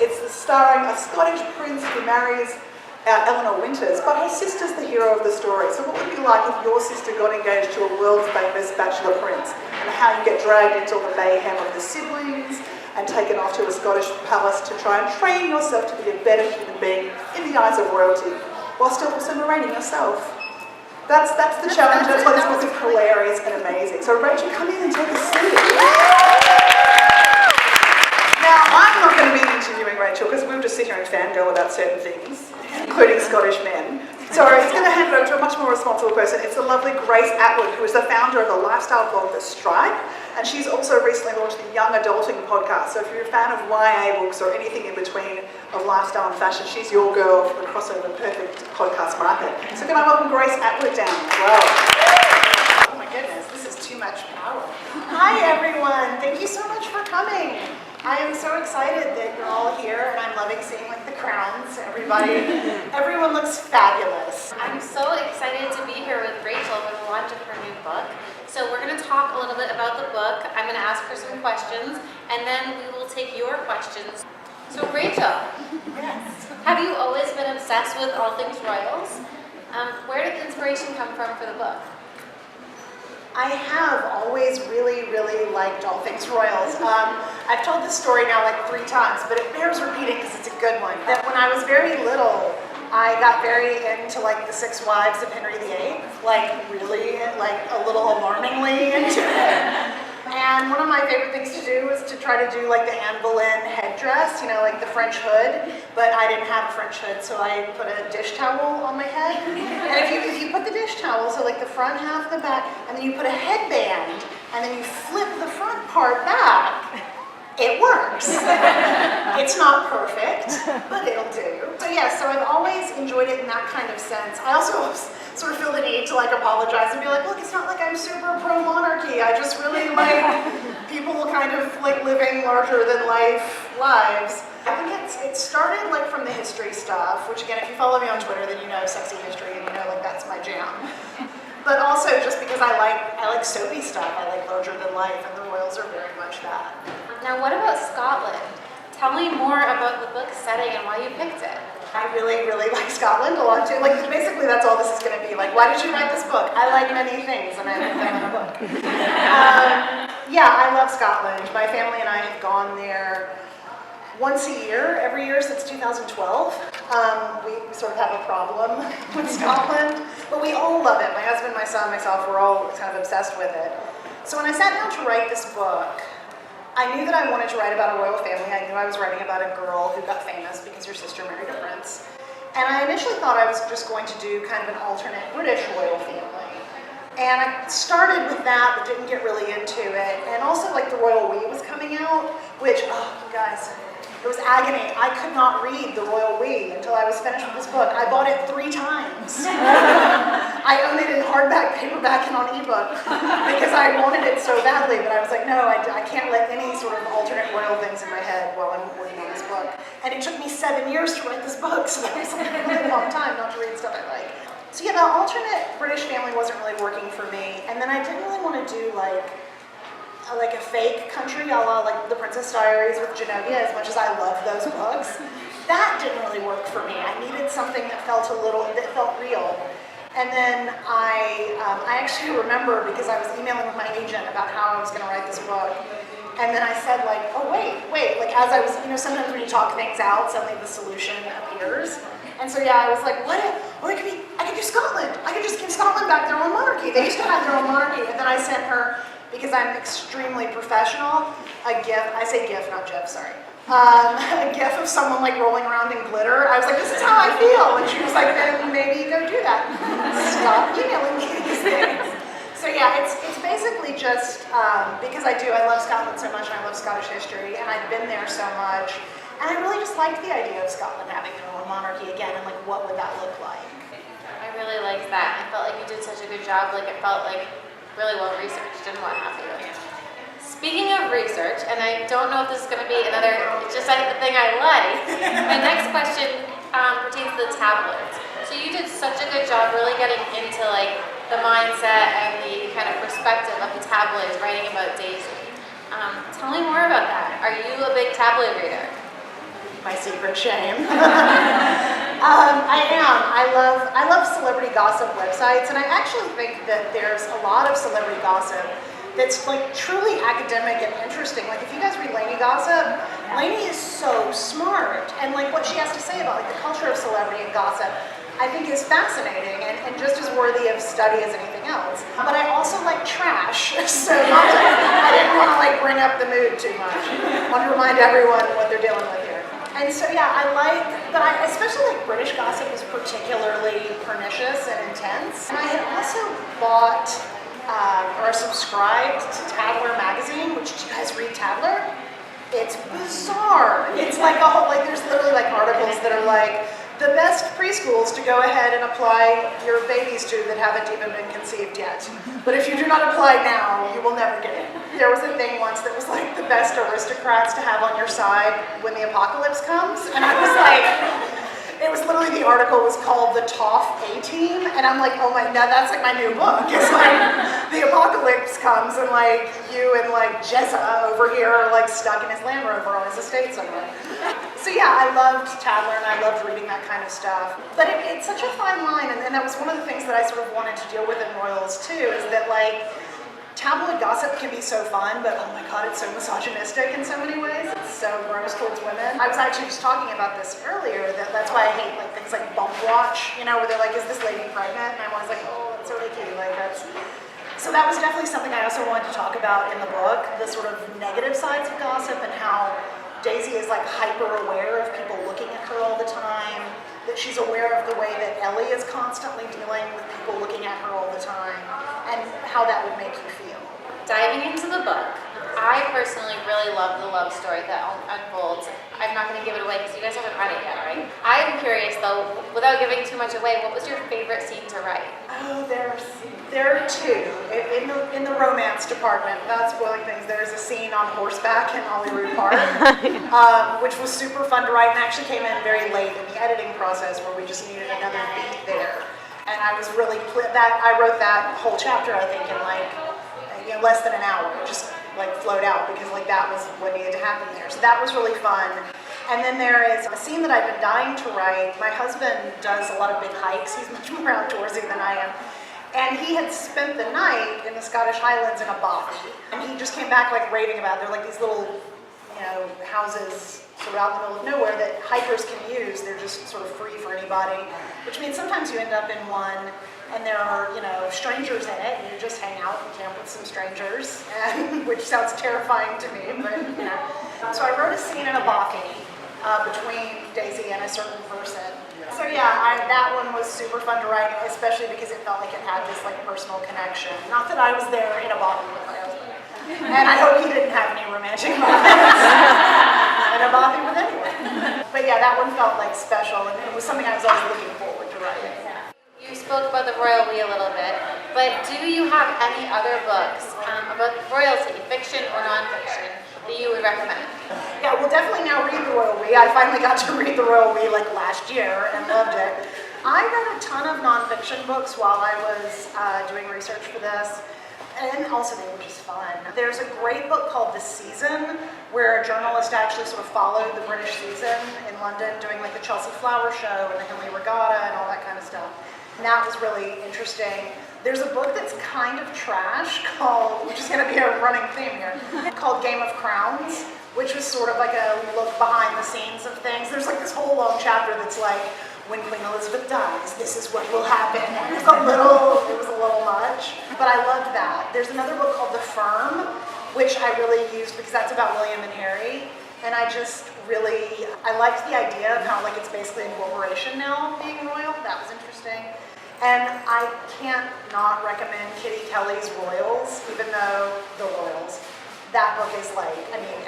It's starring a Scottish prince who marries Eleanor Winters, but her sister's the hero of the story. So what would it be like if your sister got engaged to a world-famous bachelor prince, and how you get dragged into all the mayhem of the siblings and taken off to a Scottish palace to try and train yourself to be a better human being in the eyes of royalty, while still also marrying yourself. That's the challenge. That's why this book is hilarious and amazing. So Rachel, come in and take a seat. Now, I'm not going to be interviewing Rachel because we'll just sit here and fangirl about certain things, including Scottish men. So it's going to hand it over to a much more responsible person. It's the lovely Grace Atwood, who is the founder of the lifestyle blog The Stripe, and she's also recently launched the Young Adulting podcast. So if you're a fan of YA books or anything in between of lifestyle and fashion, she's your girl for the crossover perfect podcast market. So can I welcome Grace Atwood down as well? Oh my goodness, this is too much power. Hi everyone, thank you so much for coming. I am so excited that you're all here, and I'm loving seeing like the crowns, everyone looks fabulous. I'm so excited to be here with Rachel for the launch of her new book. So we're going to talk a little bit about the book. I'm going to ask her some questions, and then we will take your questions. So Rachel, Yes. have you always been obsessed with all things royals? Where did the inspiration come from for the book? I have always really, really liked all things royals. I've told this story now like 3 times, but it bears repeating because it's a good one. That when I was very little, I got very into like the 6 wives of Henry VIII, like really, like a little alarmingly into it. And one of my favorite things to do was to try to do like the Anne Boleyn headdress, you know, like the French hood, but I didn't have a French hood, so I put a dish towel on my head. And if you put the dish towel, so like the front half, the back, and then you put a headband, and then you flip the front part back, it works. It's not perfect, but it'll do. So yeah, so I've always enjoyed it in that kind of sense. I also sort of feel the need to like apologize and be like, look, it's not like I'm super pro-monarchy. I just really like people kind of like living larger than life lives. I think it started like from the history stuff, which again, if you follow me on Twitter, then you know sexy history and you know like that's my jam. But also just because I like soapy stuff, I like larger than life, and the royals are very much that. Now what about Scotland? Tell me more about the book's setting and why you picked it. I really, really like Scotland a lot too. Like basically that's all this is going to be. Like, why did you write this book? I like many things and I like them in a book. Yeah, I love Scotland. My family and I have gone there once a year, every year since 2012. We sort of have a problem with Scotland, but we all love it. My husband, my son, myself, we're all kind of obsessed with it. So when I sat down to write this book, I knew that I wanted to write about a royal family. I knew I was writing about a girl who got famous because her sister married a prince. And I initially thought I was just going to do kind of an alternate British royal family. And I started with that, but didn't get really into it. And also like the Royal We was coming out, which, oh, you guys, it was agony. I could not read the Royal We until I was finished with this book. I bought it 3 times. I owned it in hardback, paperback, and on ebook because I wanted it so badly, but I was like, no, I can't let any sort of alternate royal things in my head while I'm working on this book. And it took me 7 years to write this book, so that was like a really long time not to read stuff I like. So yeah, the alternate British family wasn't really working for me, and then I didn't really want to do like a fake country, a la like The Princess Diaries with Genovia, as much as I love those books. That didn't really work for me. I needed something that felt real. And then I actually remember, because I was emailing with my agent about how I was going to write this book, and then I said like, oh wait, like as I was, you know, sometimes when you talk things out, suddenly the solution appears. And so yeah, I was like, what if, well I could do Scotland. I could just give Scotland back their own monarchy. They used to have their own monarchy. And then I sent her, because I'm extremely professional, a GIF, I say GIF, not GIF, sorry. A GIF of someone like rolling around in glitter. I was like, this is how I feel. And she was like, then maybe go do that. Stop emailing me these things. So yeah, it's basically just because I love Scotland so much and I love Scottish history and I've been there so much. And I really just liked the idea of Scotland having their own monarchy again and like what would that look like. I really liked that. I felt like you did such a good job. Like it felt like really well researched and what have you. Speaking of research, and I don't know if this is going to be another, it's just the thing I like, my next question pertains to the tabloids. So you did such a good job really getting into like the mindset and the kind of perspective of the tabloids writing about Daisy. Tell me more about that. Are you a big tabloid reader? my secret shame. I love celebrity gossip websites, and I actually think that there's a lot of celebrity gossip that's like truly academic and interesting. Like if you guys read Lainey Gossip, Lainey is so smart, and like what she has to say about like the culture of celebrity and gossip, I think is fascinating and just as worthy of study as anything else. But I also like trash, so I didn't want to like bring up the mood too much. I want to remind everyone what they're dealing with here. And so yeah, I especially like British gossip is particularly pernicious and intense. And I had also bought or subscribed to Tadler magazine, which, do you guys read Tadler? It's bizarre. It's like a whole, like there's literally like articles that are like, the best preschools to go ahead and apply your babies to that haven't even been conceived yet. But if you do not apply now, you will never get in. There was a thing once that was like the best aristocrats to have on your side when the apocalypse comes. And I was like, it was literally, the article was called The Toff A-Team. And I'm like, oh my, now that's like my new book. It's like the apocalypse comes and like you and like Jezza over here are like stuck in his Land Rover on his estate somewhere. So yeah, I loved Tadler and I loved reading that kind of stuff. But it's such a fine line, and that was one of the things that I sort of wanted to deal with in Royals too, is that like, tabloid gossip can be so fun, but oh my god, it's so misogynistic in so many ways. It's so gross towards women. I was actually just talking about this earlier, that's why I hate like things like Bump Watch, you know, where they're like, is this lady pregnant? And I'm always like, oh, that's so icky, like that's... So that was definitely something I also wanted to talk about in the book, the sort of negative sides of gossip and how Daisy is like hyper aware of people looking at her all the time, that she's aware of the way that Ellie is constantly dealing with people looking at her all the time, and how that would make you feel. Diving into the book, I personally really love the love story that unfolds. I'm not going to give it away because you guys haven't read it yet, right? I'm curious though, without giving too much away, what was your favorite scene to write? Oh, there are two. In the romance department, without spoiling things, there's a scene on horseback in Holyrood Park, which was super fun to write and actually came in very late in the editing process where we just needed another beat there. And I was really, I wrote that whole chapter, I think, in like, less than an hour, just like flowed out because like that was what needed to happen there. So that was really fun. And then there is a scene that I've been dying to write. My husband does a lot of big hikes. He's much more outdoorsy than I am. And he had spent the night in the Scottish Highlands in a bothy. And he just came back like raving about it. They're like these little, houses sort of out in the middle of nowhere that hikers can use. They're just sort of free for anybody, which means sometimes you end up in one and there are, strangers in it, and you just hang out and camp with some strangers, which sounds terrifying to me, but, So I wrote a scene in a bothy between Daisy and a certain person. So yeah, that one was super fun to write, especially because it felt like it had this like personal connection. Not that I was there in a bothy with my husband. And I hope he didn't have any romantic moments in a bothy with anyone. But yeah, that one felt like special, and it was something I was always looking forward to writing. You spoke about the royalty a little bit, but do you have any other books about royalty, fiction or nonfiction, that you would recommend? Yeah, we'll definitely now read The Royal We. I finally got to read The Royal We like last year and loved it. I read a ton of nonfiction books while I was doing research for this, and also they were just fun. There's a great book called The Season, where a journalist actually sort of followed the British season in London, doing like the Chelsea Flower Show and the Henley Regatta and all that kind of stuff. And that was really interesting. There's a book that's kind of trash called, which is going to be a running theme here, called Game of Crowns, which was sort of like a look behind the scenes of things. There's like this whole long chapter that's like, when Queen Elizabeth dies, this is what will happen. It was a little much, but I loved that. There's another book called The Firm, which I really used because that's about William and Harry. And I liked the idea of how like it's basically a corporation now being royal. That was interesting. And I can't not recommend Kitty Kelly's Royals, even though The Royals. That book is like,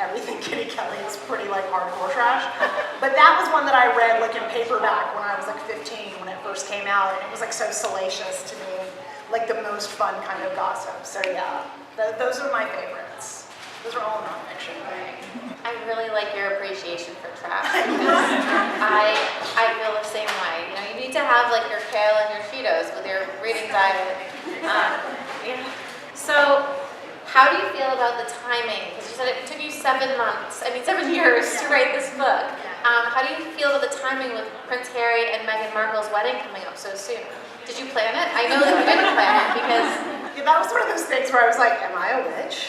everything Kitty Kelly is pretty like hardcore trash. But that was one that I read like in paperback when I was like 15 when it first came out, and it was like so salacious to me, like the most fun kind of gossip. So yeah, those are my favorites. Those are all nonfiction. I really like your appreciation for trash because I feel the same way. You need to have like your kale and your Cheetos with your reading diet. So How do you feel about the timing? Because you said it took you 7 years to write this book. How do you feel about the timing with Prince Harry and Meghan Markle's wedding coming up so soon? Did you plan it? I know that you didn't plan it because... Yeah, that was one of those things where I was like, am I a witch?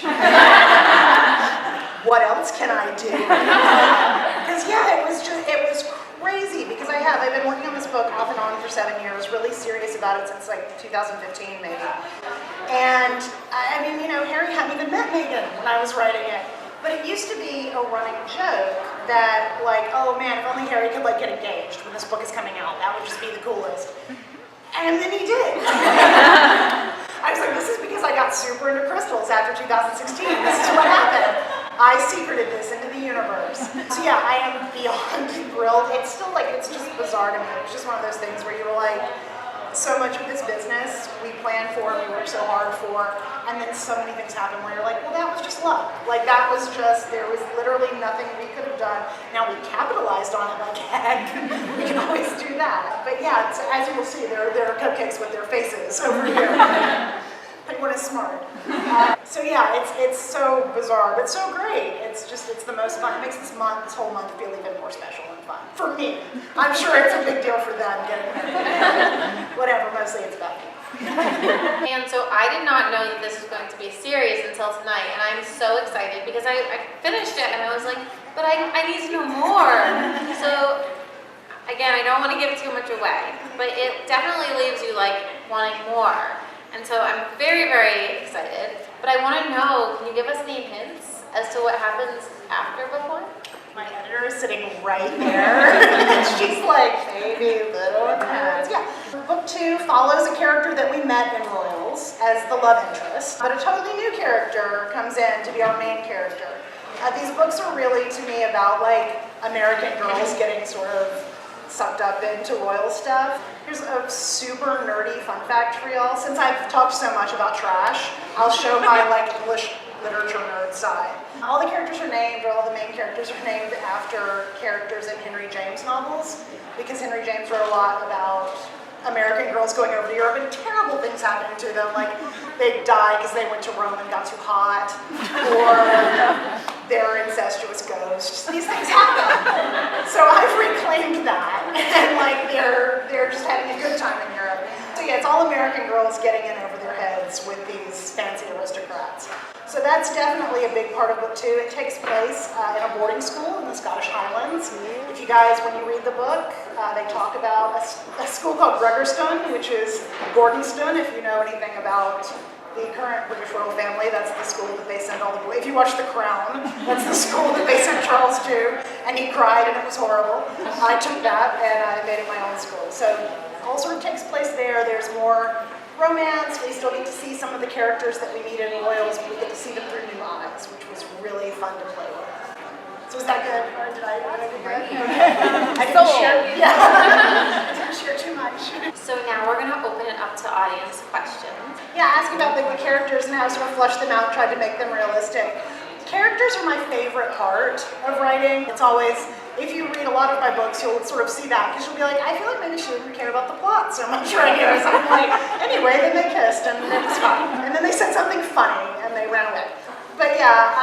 What else can I do? Because yeah, it was crazy because I've been working on this book off and on for 7 years, really serious about it since like 2015 maybe. And I mean, you know, Harry hadn't even met Meghan when I was writing it. But it used to be a running joke that like, oh man, if only Harry could like get engaged when this book is coming out, that would just be the coolest. And then he did. I was like, this is because I got super into crystals after 2016. This is what happened. I secreted this into the universe. So yeah, I am beyond thrilled. It's still like, it's just bizarre to me. It's just one of those things where you're like, so much of this business we planned for, we worked so hard for, and then so many things happen where you're like, well, that was just luck. Like that was just, there was literally nothing we could have done. Now we capitalized on it like heck. We can always do that. But yeah, as you will see, there are cupcakes with their faces over here. Everyone is smart. So yeah, it's so bizarre, but so great. It's the most fun. It makes this whole month feel even more special and fun. For me. I'm sure it's a big deal for them getting married. Whatever, mostly it's about me. And so I did not know that this was going to be a series until tonight, and I'm so excited because I finished it and I was like, but I need to know more. So again, I don't want to give too much away, but it definitely leaves you like wanting more. And so I'm very, very excited. But I want to know, can you give us any hints as to what happens after book 1? My editor is sitting right there. And she's like, baby, little hands. Yeah. Book 2 follows a character that we met in Royals as the love interest. But a totally new character comes in to be our main character. These books are really, to me, about like American girls getting sort of sucked up into royal stuff. Here's a super nerdy fun fact for y'all. Since I've talked so much about trash, I'll show my like English literature nerd side. All the characters are named, or all the main characters are named after characters in Henry James novels, because Henry James wrote a lot about American girls going over to Europe and terrible things happening to them, like they died because they went to Rome and got too hot, or they're incestuous ghosts. These things happen. So I've reclaimed that, and like they're just having a good time in Europe. So yeah, it's all American girls getting in over their heads with these fancy aristocrats. So that's definitely a big part of book 2. It takes place in a boarding school in the Scottish Highlands. If you guys, when you read the book, they talk about a school called Bruggerstone, which is Gordonstone, if you know anything about the current British royal family. That's the school that they send all the boys. If you watch The Crown, that's the school that they sent Charles to, and he cried and it was horrible. I took that and I made it my own school. So it all sort of takes place there. There's more romance. We still get to see some of the characters that we meet in Royals, but we get to see them through new eyes, which was really fun to play with. So is that good? Or did I do good? I didn't share. Yeah. I didn't share too much. So now we're going to open it up to audience questions. Yeah, ask about the characters and how I sort of flushed them out, tried to make them realistic. Characters are my favorite part of writing. It's always, if you read a lot of my books, you'll sort of see that, because you'll be like, I feel like maybe she didn't care about the plot so much right here. So I'm like, anyway, then they kissed and it was fine. And then they said something funny and they ran away. But yeah,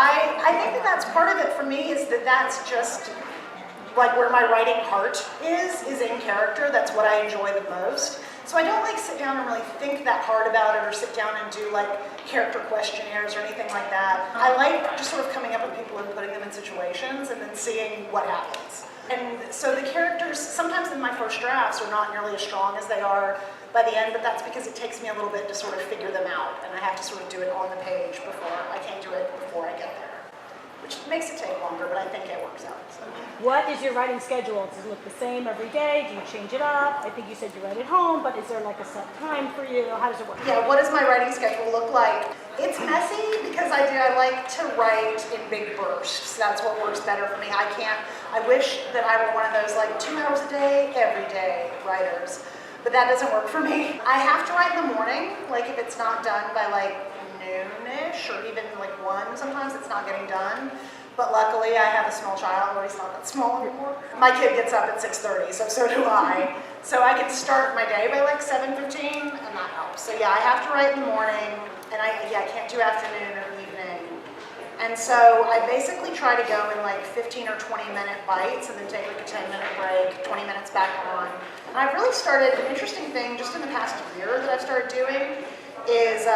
I think that that's part of it for me, is that that's just like where my writing heart is in character. That's what I enjoy the most. So I don't like sit down and really think that hard about it, or sit down and do like character questionnaires or anything like that. I like just sort of coming up with people and putting them in situations and then seeing what happens. And so the characters, sometimes in my first drafts, are not nearly as strong as they are by the end, but that's because it takes me a little bit to sort of figure them out, and I have to sort of do it on the page before, I can't do it before I get there, which makes it take longer, but I think it works out. So. What is your writing schedule? Does it look the same every day? Do you change it up? I think you said you write at home, but is there like a set time for you? How does it work? Yeah, what does my writing schedule look like? It's messy because I like to write in big bursts. That's what works better for me. I wish that I were one of those like 2 hours a day, every day writers, but that doesn't work for me. I have to write in the morning, like if it's not done by like noonish or even like 1, sometimes it's not getting done. But luckily I have a small child, or he's not that small anymore. My kid gets up at 6:30, so do I. So I can start my day by like 7:15, and that helps. So yeah, I have to write in the morning, and I can't do afternoon or evening. And so I basically try to go in like 15 or 20-minute bites and then take like a 10-minute break, 20 minutes back on. And I've really started, an interesting thing just in the past year that I've started doing is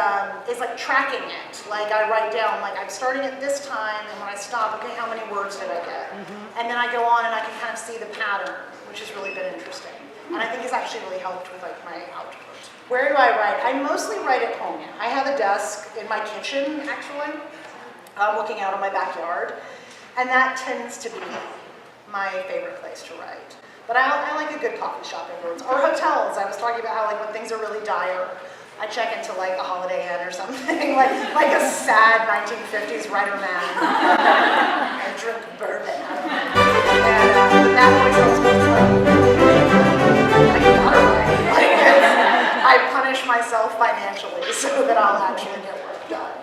like tracking it. Like I write down, like I'm starting at this time, and when I stop, okay, how many words did I get? And then I go on and I can kind of see the pattern, which has really been interesting. And I think it's actually really helped with like my output. Where do I write? I mostly write at home now. I have a desk in my kitchen, actually, looking out on my backyard, and that tends to be my favorite place to write. But I like a good coffee shop afterwards, or hotels. I was talking about how like when things are really dire, I check into like a Holiday Inn or something, like a sad 1950s writer man. I drink bourbon. And that always helps me. I punish myself financially so that I'll actually get work done.